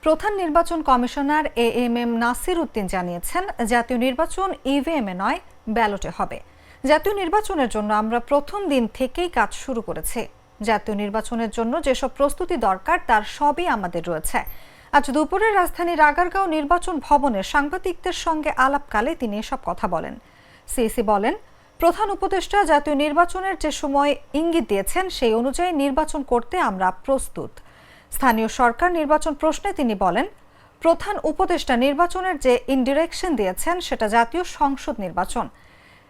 প্রধান নির্বাচন commissioner AMM Nasir Uddin জানিয়েছেন, জাতীয় নির্বাচন ইভিএমে নয়, ব্যালটে হবে। জাতীয় নির্বাচনের জন্য আমরা প্রথম দিন থেকেই কাজ শুরু করেছি। জাতীয় নির্বাচনের জন্য যেসব প্রস্তুতি দরকার তার সবই আমাদের রয়েছে। আজ দুপুরে রাজধানীর আগারগাঁও নির্বাচন ভবনে সাংবাদিকদের সঙ্গে আলাপকালে তিনি এসব কথা বলেন। সিইসি বলেন, প্রধান উপদেষ্টা জাতীয় নির্বাচনের যে সময় ইঙ্গিত দিয়েছেন সেই অনুযায়ী নির্বাচন করতে আমরা প্রস্তুত। স্থানীয় সরকার নির্বাচন প্রশ্নে তিনি বলেন, প্রধান উপদেষ্টা নির্বাচনের যে ইনডিরেকশন দিয়েছেন সেটা জাতীয় সংসদ নির্বাচন।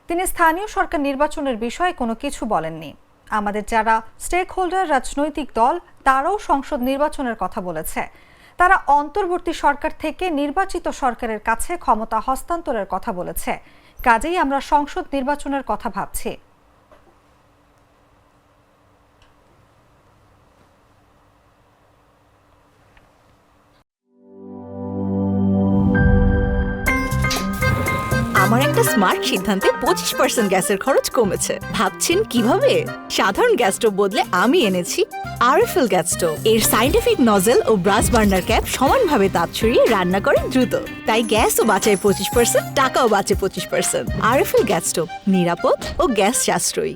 তিনি স্থানীয় সরকার নির্বাচনের বিষয়ে কোনো কিছু বলেননি। আমাদের যারা স্টেক হোল্ডার রাজনৈতিক দল তারাও সংসদ নির্বাচনের কথা বলেছে। তারা অন্তর্বর্তী সরকার থেকে নির্বাচিত সরকারের কাছে ক্ষমতা হস্তান্তরের কথা বলেছে। কাজেই আমরা সংসদ নির্বাচনের কথা ভাবছি। আমার একটা স্মার্ট সিদ্ধান্তে 25% গ্যাসের খরচ কমেছে। ভাবছেন কিভাবে? সাধারণ গ্যাস স্টোভ বদলে আমি এনেছি আরএফএল গ্যাস স্টোভ। এর সাইন্টিফিক নজল ও ব্রাস বার্নার ক্যাপ সমানভাবে তাপ ছড়িয়ে রান্না করে দ্রুত। তাই গ্যাসও বাঁচায় 25%, টাকাও বাঁচে 25%। আরএফএল গ্যাস স্টোভ নিরাপদ ও গ্যাস সাশ্রয়ী।